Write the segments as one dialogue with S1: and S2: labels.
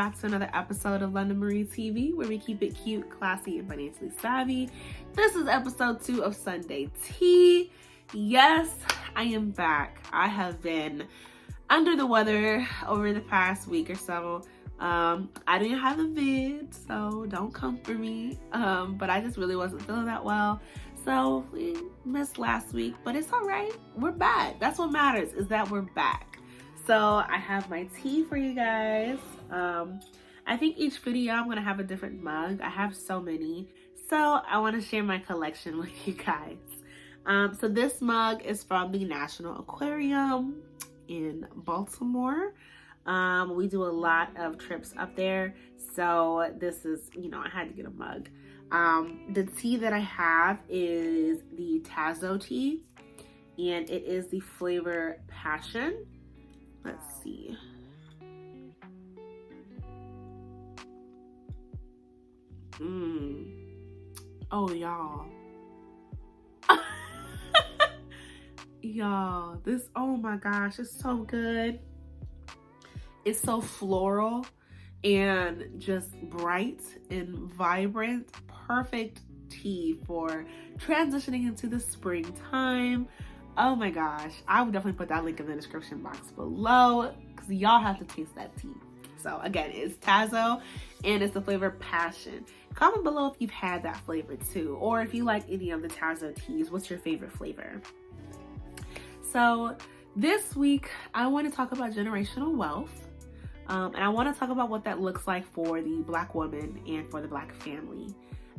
S1: back to another episode of London Marie TV, where we keep it cute, classy, and financially savvy. This is episode 2 of Sunday Tea. Yes, I am back. I have been under the weather over the past week or so. I didn't have a vid, so don't come for me. But I just really wasn't feeling that well. So we missed last week, but it's all right. We're back. That's what matters, is that we're back. So I have my tea for you guys. I think each video I'm gonna have a different mug. I have so many. So I wanna share my collection with you guys. So this mug is from the National Aquarium in Baltimore. We do a lot of trips up there. So this is, I had to get a mug. The tea that I have is the Tazo tea, and it is the flavor Passion. Let's see. Oh, y'all. Y'all, this, oh my gosh, it's so good. It's so floral and just bright and vibrant. Perfect tea for transitioning into the springtime. Oh my gosh, I would definitely put that link in the description box below because y'all have to taste that tea. So again, it's Tazo and it's the flavor Passion. Comment below if you've had that flavor too, or if you like any of the Tazo teas, what's your favorite flavor? So this week, I want to talk about generational wealth. And I want to talk about what that looks like for the Black woman and for the Black family.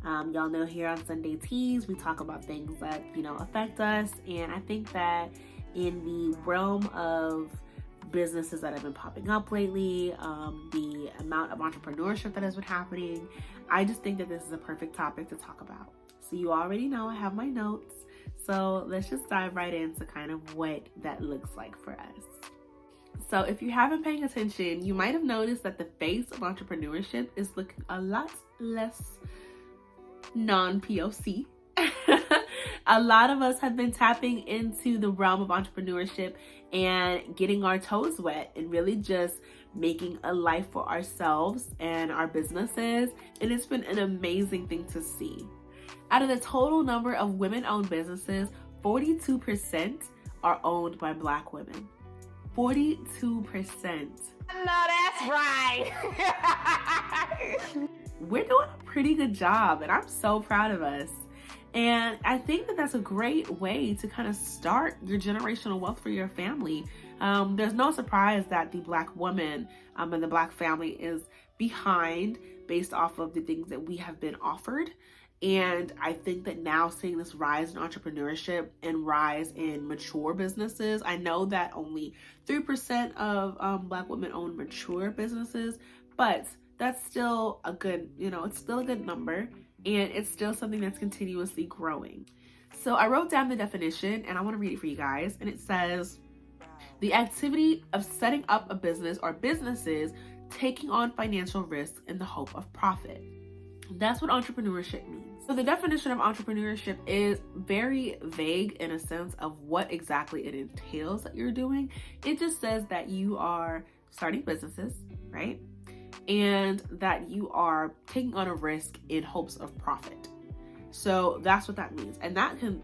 S1: Y'all know here on Sunday Teas, we talk about things that, affect us. And I think that in the realm of businesses that have been popping up lately, the amount of entrepreneurship that has been happening, I just think that this is a perfect topic to talk about. So you already know I have my notes. So let's just dive right into kind of what that looks like for us. So if you haven't paying attention, you might have noticed that the face of entrepreneurship is looking a lot less non-POC. A lot of us have been tapping into the realm of entrepreneurship and getting our toes wet and really just making a life for ourselves and our businesses. And it's been an amazing thing to see. Out of the total number of women-owned businesses, 42% are owned by Black women. 42%.
S2: No, that's right.
S1: We're doing a pretty good job, and I'm so proud of us. And I think that that's a great way to kind of start your generational wealth for your family. There's no surprise that the Black woman and the Black family is behind based off of the things that we have been offered. And I think that now seeing this rise in entrepreneurship and rise in mature businesses, I know that only 3% of Black women own mature businesses, but that's still a good, it's still a good number, and it's still something that's continuously growing. So I wrote down the definition and I want to read it for you guys. And it says, the activity of setting up a business or businesses taking on financial risks in the hope of profit. That's what entrepreneurship means. So the definition of entrepreneurship is very vague in a sense of what exactly it entails that you're doing. It just says that you are starting businesses, right? And that you are taking on a risk in hopes of profit. So that's what that means. And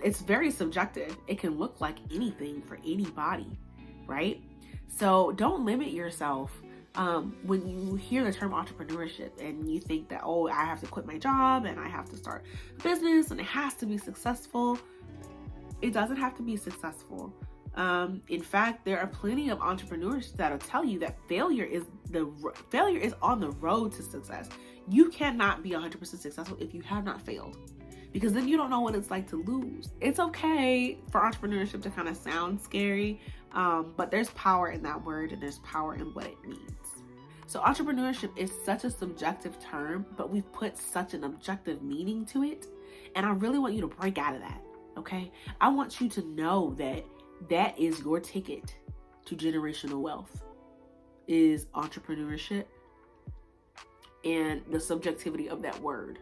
S1: it's very subjective. It can look like anything for anybody, right? So don't limit yourself when you hear the term entrepreneurship and you think that, oh, I have to quit my job and I have to start a business and it has to be successful. It doesn't have to be successful. In fact, there are plenty of entrepreneurs that'll tell you that failure is on the road to success. You cannot be 100% successful if you have not failed, because then you don't know what it's like to lose. It's okay for entrepreneurship to kind of sound scary, but there's power in that word and there's power in what it means. So entrepreneurship is such a subjective term, but we've put such an objective meaning to it. And I really want you to break out of that, okay? I want you to know that that is your ticket to generational wealth, is entrepreneurship and the subjectivity of that word.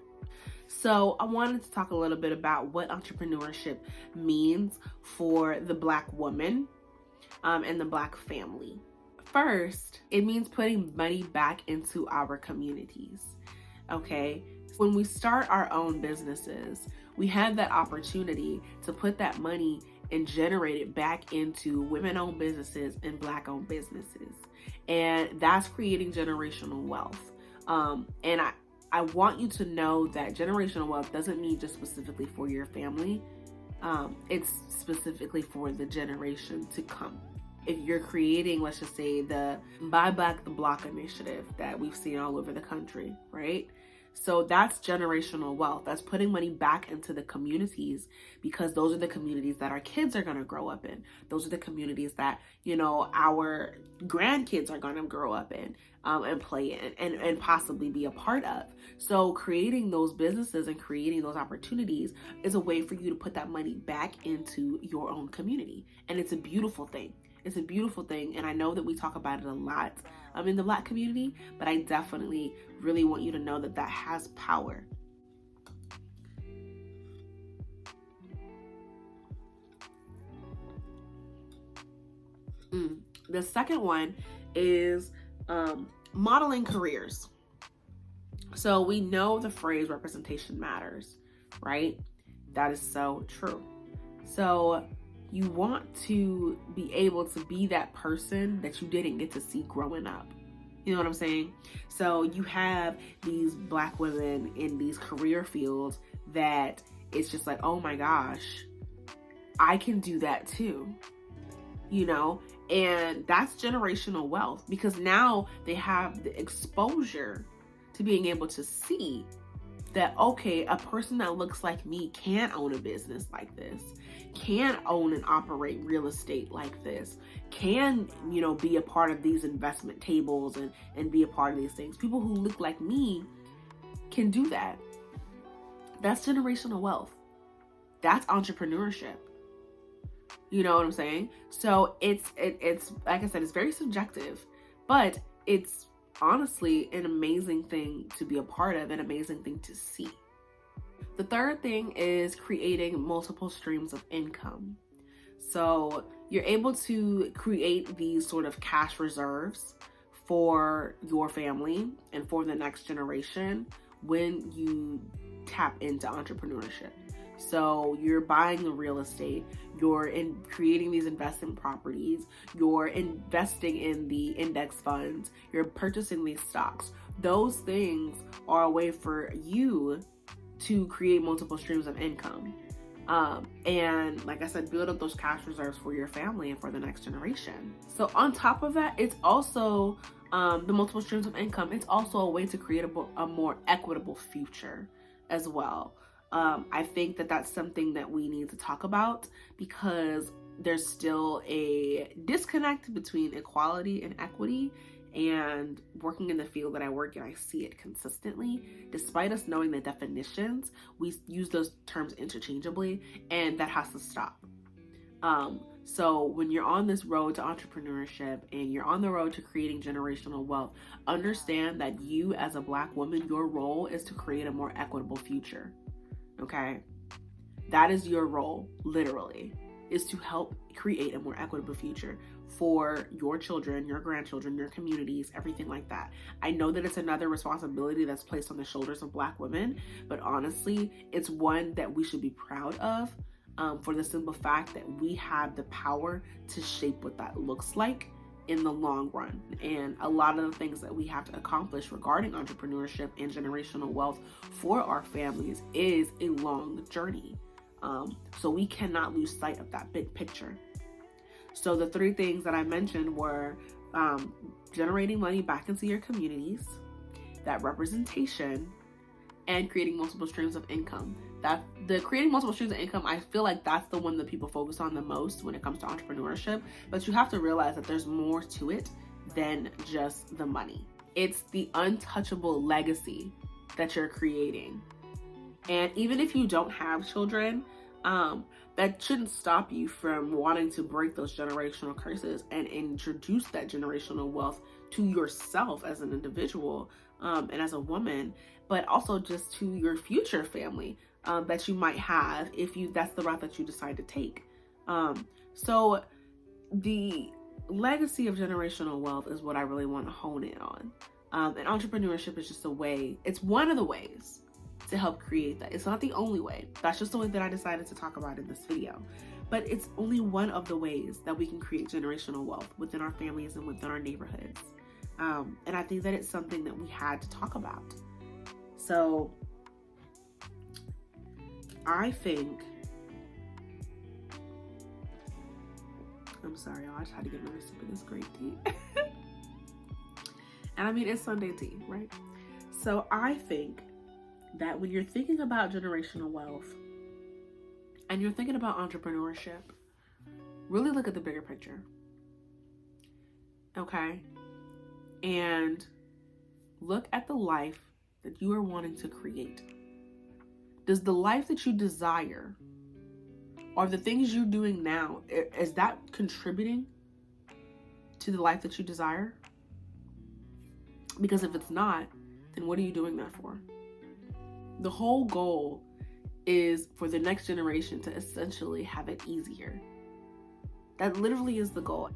S1: So I wanted to talk a little bit about what entrepreneurship means for the Black woman and the Black family. First, it means putting money back into our communities. Okay? When we start our own businesses, we have that opportunity to put that money and generate it back into women-owned businesses and Black-owned businesses. And that's creating generational wealth. And I want you to know that generational wealth doesn't mean just specifically for your family. It's specifically for the generation to come. If you're creating, let's just say, the Buy Back the Block initiative that we've seen all over the country, right? So that's generational wealth. That's putting money back into the communities, because those are the communities that our kids are going to grow up in. Those are the communities that, our grandkids are going to grow up in and play in and possibly be a part of. So creating those businesses and creating those opportunities is a way for you to put that money back into your own community. And it's a beautiful thing. It's a beautiful thing, and I know that we talk about it a lot in the Black community, but I definitely really want you to know that that has power. The second one is modeling careers. So we know the phrase representation matters, right? That is so true. So you want to be able to be that person that you didn't get to see growing up. You know what I'm saying? So you have these Black women in these career fields that it's just like, oh my gosh, I can do that too. And that's generational wealth, because now they have the exposure to being able to see that, okay, a person that looks like me can own a business like this, can own and operate real estate like this, can, be a part of these investment tables and be a part of these things. People who look like me can do that. That's generational wealth. That's entrepreneurship. You know what I'm saying? So it's like I said, it's very subjective, but it's honestly an amazing thing to be a part of, an amazing thing to see. The third thing is creating multiple streams of income. So you're able to create these sort of cash reserves for your family and for the next generation when you tap into entrepreneurship. So you're buying the real estate, you're creating these investment properties, you're investing in the index funds, you're purchasing these stocks. Those things are a way for you to create multiple streams of income. And like I said, build up those cash reserves for your family and for the next generation. So on top of that, it's also the multiple streams of income. It's also a way to create a more equitable future as well. I think that that's something that we need to talk about, because there's still a disconnect between equality and equity. And working in the field that I work in, I see it consistently. Despite us knowing the definitions, we use those terms interchangeably, and that has to stop. So when you're on this road to entrepreneurship and you're on the road to creating generational wealth, understand that you as a Black woman, your role is to create a more equitable future. Okay? That is your role, literally, is to help create a more equitable future for your children, your grandchildren, your communities, everything like that. I know that it's another responsibility that's placed on the shoulders of Black women, but honestly, it's one that we should be proud of, for the simple fact that we have the power to shape what that looks like in the long run. And a lot of the things that we have to accomplish regarding entrepreneurship and generational wealth for our families is a long journey. So we cannot lose sight of that big picture. So the three things that I mentioned were generating money back into your communities, that representation, and creating multiple streams of income. That the creating multiple streams of income, I feel like that's the one that people focus on the most when it comes to entrepreneurship. But you have to realize that there's more to it than just the money. It's the untouchable legacy that you're creating. And even if you don't have children, that shouldn't stop you from wanting to break those generational curses and introduce that generational wealth to yourself as an individual and as a woman, but also just to your future family that you might have if that's the route that you decide to take. So the legacy of generational wealth is what I really want to hone in on. And entrepreneurship is just a way, it's one of the ways to help create that. It's not the only way. That's just the way that I decided to talk about in this video. But it's only one of the ways that we can create generational wealth within our families and within our neighborhoods. And I think that it's something that we had to talk about. So I think, I'm sorry, y'all, I just had to get another sip of this great tea. And I mean, it's SundayTea, right? So I think that when you're thinking about generational wealth and you're thinking about entrepreneurship, really look at the bigger picture. Okay? And look at the life that you are wanting to create. Does the life that you desire, or the things you're doing now, is that contributing to the life that you desire? Because if it's not, then what are you doing that for? The whole goal is for the next generation to essentially have it easier. That literally is the goal.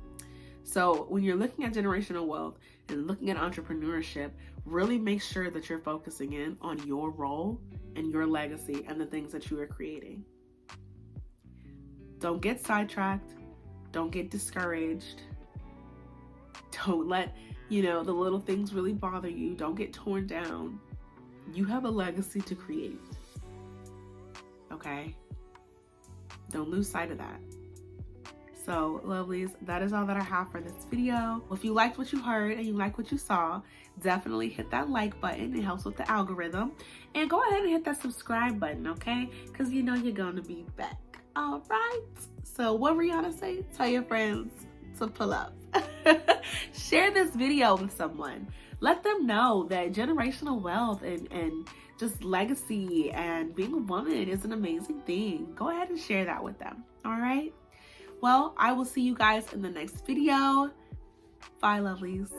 S1: So when you're looking at generational wealth and looking at entrepreneurship, really make sure that you're focusing in on your role and your legacy and the things that you are creating. Don't get sidetracked. Don't get discouraged. Don't let, the little things really bother you. Don't get torn down. You have a legacy to create. Okay? Don't lose sight of that. So, lovelies, that is all that I have for this video. If you liked what you heard and you liked what you saw, definitely hit that like button. It helps with the algorithm. And go ahead and hit that subscribe button, okay? Because you're going to be back. All right? So, what Rihanna say? Tell your friends to pull up. Share this video with someone. Let them know that generational wealth and just legacy and being a woman is an amazing thing. Go ahead and share that with them. All right? Well, I will see you guys in the next video. Bye, lovelies.